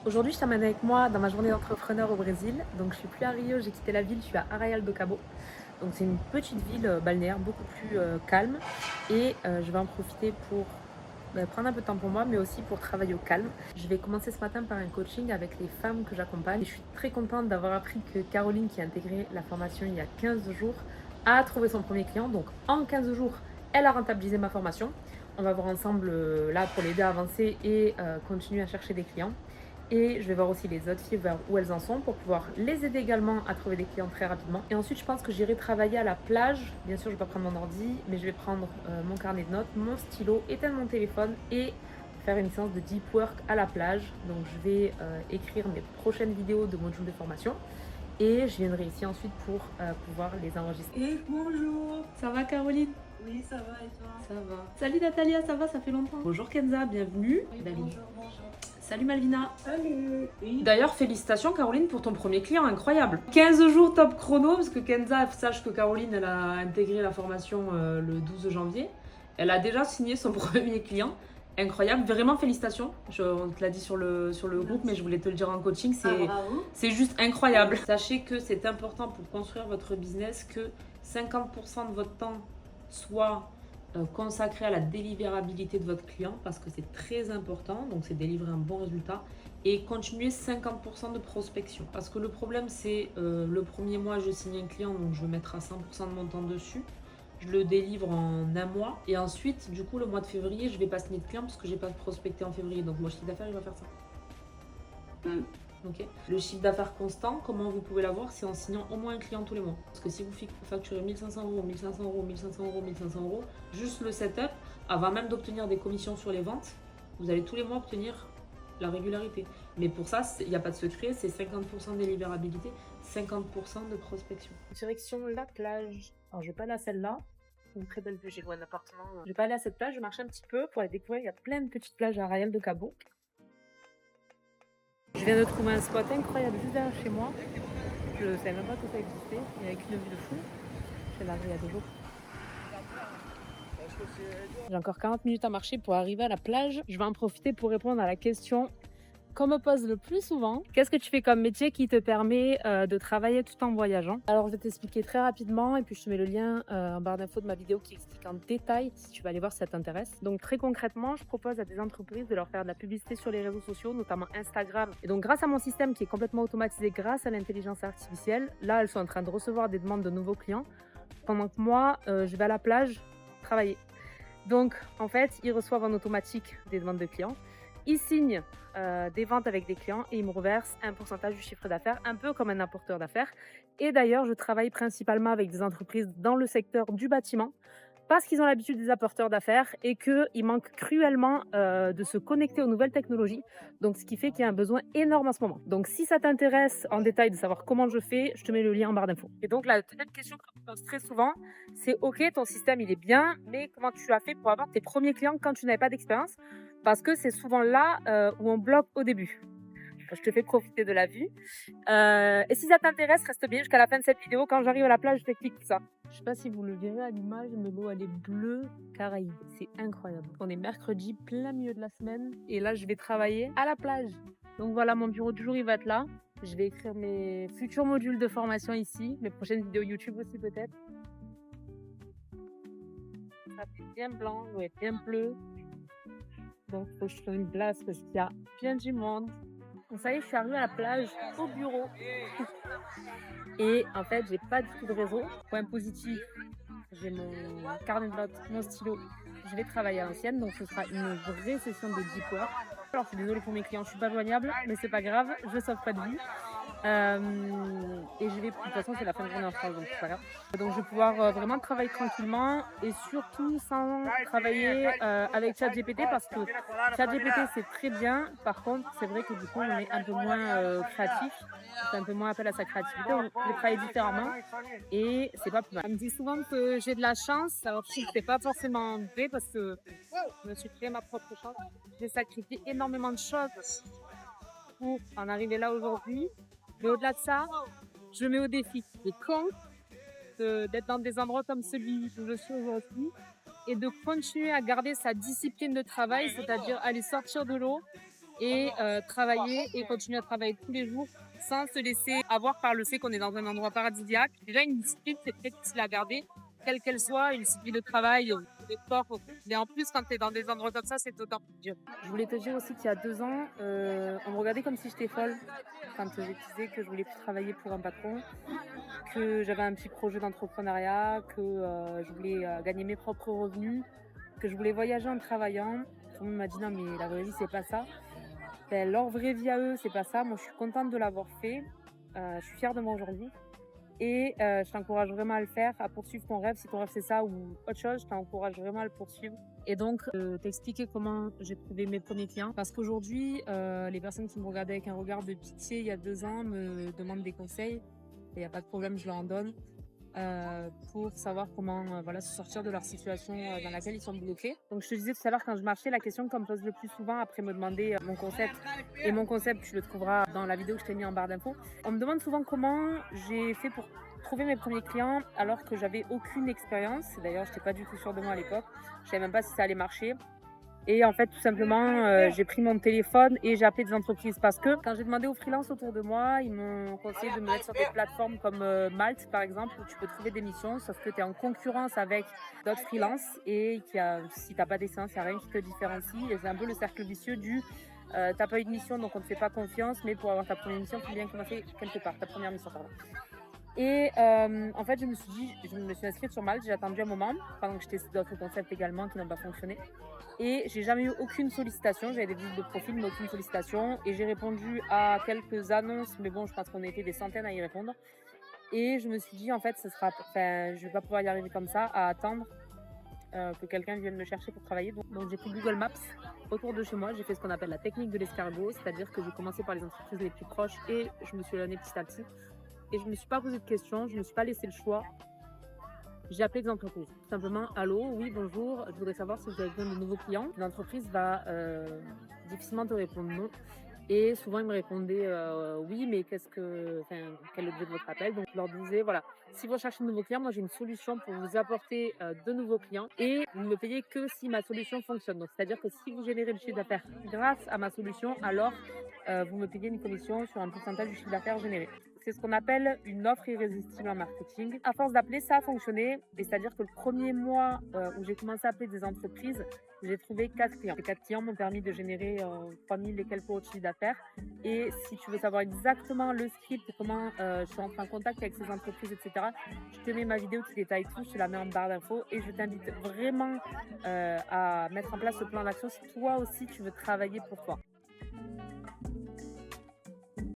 Aujourd'hui, je t'emmène avec moi dans ma journée d'entrepreneur au Brésil. Donc, je suis plus à Rio, j'ai quitté la ville, je suis à Arraial do Cabo. Donc, c'est une petite ville balnéaire, beaucoup plus calme. Et je vais en profiter pour prendre un peu de temps pour moi, mais aussi pour travailler au calme. Je vais commencer ce matin par un coaching avec les femmes que j'accompagne. Et je suis très contente d'avoir appris que Caroline, qui a intégré la formation il y a 15 jours, a trouvé son premier client. Donc, en 15 jours, elle a rentabilisé ma formation. On va voir ensemble là pour l'aider à avancer et continuer à chercher des clients. Et je vais voir aussi les autres filles vers où elles en sont pour pouvoir les aider également à trouver des clients très rapidement. Et ensuite, je pense que j'irai travailler à la plage. Bien sûr, je ne vais pas prendre mon ordi, mais je vais prendre mon carnet de notes, mon stylo, éteindre mon téléphone et faire une séance de deep work à la plage. Donc, je vais écrire mes prochaines vidéos de modules de formation et je viendrai ici ensuite pour pouvoir les enregistrer. Et bonjour. Ça va, Caroline? Oui, ça va et toi? Ça va. Salut Natalia, ça va? Ça fait longtemps. Bonjour Kenza, bienvenue. Oui, David. bonjour, bonjour. Salut Malvina. Salut. Oui. D'ailleurs, félicitations Caroline pour ton premier client, incroyable. 15 jours top chrono, parce que Kenza, sache que Caroline, elle a intégré la formation le 12 janvier. Elle a déjà signé son premier client. Incroyable, vraiment félicitations. On te l'a dit sur le groupe, mais je voulais te le dire en coaching, Bravo. c'est juste incroyable. Sachez que c'est important pour construire votre business que 50% de votre temps soit consacré à la délivrabilité de votre client parce que c'est très important, donc c'est délivrer un bon résultat et continuer 50% de prospection parce que le problème c'est le premier mois je signe un client donc je vais mettre à 100% de mon temps dessus, je le délivre en un mois et ensuite du coup le mois de février je vais pas signer de client parce que j'ai pas prospecté en février donc mon chiffre d'affaires il va faire ça. Okay. Le chiffre d'affaires constant, comment vous pouvez l'avoir? C'est en signant au moins un client tous les mois. Parce que si vous facturez 1500 euros, 1500 euros, 1500 euros, 1500 euros, juste le setup, avant même d'obtenir des commissions sur les ventes, vous allez tous les mois obtenir la régularité. Mais pour ça, il n'y a pas de secret, c'est 50% de délivrabilité, 50% de prospection. Direction la plage. Alors, je vais pas aller à celle-là. Une très belle vue, j'ai loué un appartement. Je vais pas aller à cette plage, je marche un petit peu pour aller découvrir. Il y a plein de petites plages à Arraial do Cabo. Je viens de trouver un spot incroyable juste derrière chez moi. Je ne savais même pas que ça existait. Il y a une vue de fou. Je suis arrivée il y a 2 jours. J'ai encore 40 minutes à marcher pour arriver à la plage. Je vais en profiter pour répondre à la question qu'on me pose le plus souvent. Qu'est-ce que tu fais comme métier qui te permet de travailler tout en voyageant? Alors je vais t'expliquer très rapidement et puis je te mets le lien en barre d'infos de ma vidéo qui explique en détail si tu vas aller voir si ça t'intéresse. Donc très concrètement, je propose à des entreprises de leur faire de la publicité sur les réseaux sociaux, notamment Instagram. Et donc grâce à mon système qui est complètement automatisé grâce à l'intelligence artificielle, là elles sont en train de recevoir des demandes de nouveaux clients pendant que moi je vais à la plage travailler. Donc en fait, ils reçoivent en automatique des demandes de clients. Ils signent des ventes avec des clients et ils me reversent un pourcentage du chiffre d'affaires, un peu comme un apporteur d'affaires. Et d'ailleurs, je travaille principalement avec des entreprises dans le secteur du bâtiment parce qu'ils ont l'habitude des apporteurs d'affaires et qu'ils manquent cruellement de se connecter aux nouvelles technologies. Donc, ce qui fait qu'il y a un besoin énorme en ce moment. Donc, si ça t'intéresse en détail de savoir comment je fais, je te mets le lien en barre d'infos. Et donc, la deuxième question qu'on me pose très souvent, c'est OK, ton système, il est bien, mais comment tu as fait pour avoir tes premiers clients quand tu n'avais pas d'expérience? Parce que c'est souvent là où on bloque au début. Je te fais profiter de la vue. Et si ça t'intéresse, reste bien jusqu'à la fin de cette vidéo. Quand j'arrive à la plage, je t'explique tout ça. Je sais pas si vous le verrez à l'image, mais l'eau elle est bleue Caraïbe. C'est incroyable. On est mercredi, plein milieu de la semaine. Et là, je vais travailler à la plage. Donc voilà, mon bureau du jour, il va être là. Je vais écrire mes futurs modules de formation ici. Mes prochaines vidéos YouTube aussi peut-être. Ça fait bien blanc, l'eau est bien bleue. Donc, il faut que je trouve une place parce qu'il y a bien du monde. Donc, ça y est, je suis arrivée à la plage, au bureau. Et en fait, j'ai pas du tout de réseau. Point positif, j'ai mon carnet de notes, mon stylo. Je vais travailler à l'ancienne, donc ce sera une vraie session de deep work. Alors, je suis désolée pour mes clients, je suis pas joignable, mais c'est pas grave, je sauve pas de vie. Et je vais, de toute façon, c'est la fin de journée en France, donc c'est pas grave. Donc, je vais pouvoir vraiment travailler tranquillement et surtout sans travailler avec ChatGPT parce que ChatGPT c'est très bien. Par contre, c'est vrai que du coup, on est un peu moins créatif, c'est un peu moins appel à sa créativité. On peut travailler différemment et c'est pas plus mal. On me dit souvent que j'ai de la chance, alors je trouve que c'est pas forcément vrai parce que je me suis créé ma propre chance. J'ai sacrifié énormément de choses pour en arriver là aujourd'hui. Mais au-delà de ça, je mets au défi des cons d'être dans des endroits comme celui où je suis aujourd'hui et de continuer à garder sa discipline de travail, c'est-à-dire aller sortir de l'eau et travailler et continuer à travailler tous les jours sans se laisser avoir par le fait qu'on est dans un endroit paradisiaque. Déjà, une discipline, c'est très difficile à garder, quelle qu'elle soit, une discipline de travail, de sport. Mais en plus, quand tu es dans des endroits comme ça, c'est d'autant plus dur. Je voulais te dire aussi qu'il y a 2 ans, on me regardait comme si j'étais folle quand je disais que je voulais plus travailler pour un patron, que j'avais un petit projet d'entrepreneuriat, que je voulais gagner mes propres revenus, que je voulais voyager en travaillant. Tout le monde m'a dit non mais la vraie vie c'est pas ça. Ben, leur vraie vie à eux c'est pas ça. Moi je suis contente de l'avoir fait. Je suis fière de moi aujourd'hui. Et je t'encourage vraiment à le faire, à poursuivre ton rêve. Si ton rêve c'est ça ou autre chose, je t'encourage vraiment à le poursuivre. Et donc, t'expliquer comment j'ai trouvé mes premiers clients. Parce qu'aujourd'hui, les personnes qui me regardaient avec un regard de pitié il y a 2 ans me demandent des conseils. Il n'y a pas de problème, je leur en donne. Pour savoir comment voilà, se sortir de leur situation dans laquelle ils sont bloqués. Donc je te disais tout à l'heure quand je marchais, la question qu'on me pose le plus souvent après me demander mon concept, et mon concept tu le trouveras dans la vidéo que je t'ai mis en barre d'infos, on me demande souvent comment j'ai fait pour trouver mes premiers clients alors que j'avais aucune expérience. D'ailleurs je n'étais pas du tout sûre de moi à l'époque, je savais même pas si ça allait marcher. Et en fait, tout simplement, j'ai pris mon téléphone et j'ai appelé des entreprises parce que quand j'ai demandé aux freelances autour de moi, ils m'ont conseillé de me mettre sur des plateformes comme Malte, par exemple, où tu peux trouver des missions, sauf que tu es en concurrence avec d'autres freelances et si tu n'as pas d'essence, il n'y a rien qui te différencie. Et c'est un peu le cercle vicieux du tu n'as pas eu de mission, donc on ne te fait pas confiance, mais pour avoir ta première mission, il faut bien commencer quelque part, ta première mission, pardon. Et en fait, je me suis inscrite sur Malte, j'ai attendu un moment, pendant que j'étais sur d'autres concepts également qui n'ont pas fonctionné. Et j'ai jamais eu aucune sollicitation, j'avais des visites de profil, mais aucune sollicitation. Et j'ai répondu à quelques annonces, mais bon, je pense qu'on était des centaines à y répondre. Et je me suis dit, en fait, je vais pas pouvoir y arriver comme ça, à attendre que quelqu'un vienne me chercher pour travailler. Donc j'ai pris Google Maps autour de chez moi, j'ai fait ce qu'on appelle la technique de l'escargot, c'est-à-dire que j'ai commencé par les entreprises les plus proches et je me suis éloignée petit à petit. Et je ne me suis pas posé de questions, je ne me suis pas laissé le choix. J'ai appelé des entreprises. Tout simplement, allô, oui, bonjour, je voudrais savoir si vous avez besoin de nouveaux clients. L'entreprise va difficilement te répondre non. Et souvent, ils me répondaient oui, mais quel est l'objet de votre appel? Donc, je leur disais, voilà, si vous recherchez de nouveaux clients, moi j'ai une solution pour vous apporter de nouveaux clients et vous ne me payez que si ma solution fonctionne. Donc, c'est-à-dire que si vous générez le chiffre d'affaires grâce à ma solution, alors vous me payez une commission sur un pourcentage du chiffre d'affaires généré. C'est ce qu'on appelle une offre irrésistible en marketing. À force d'appeler, ça a fonctionné. Et c'est-à-dire que le premier mois où j'ai commencé à appeler des entreprises, j'ai trouvé 4 clients. Ces 4 clients m'ont permis de générer 3000 et quelques euros de chiffre d'affaires. Et si tu veux savoir exactement le script, comment je suis entrée en contact avec ces entreprises, etc., je te mets ma vidéo qui détaille tout, je te la mets en barre d'infos. Et je t'invite vraiment à mettre en place ce plan d'action si toi aussi tu veux travailler pour toi.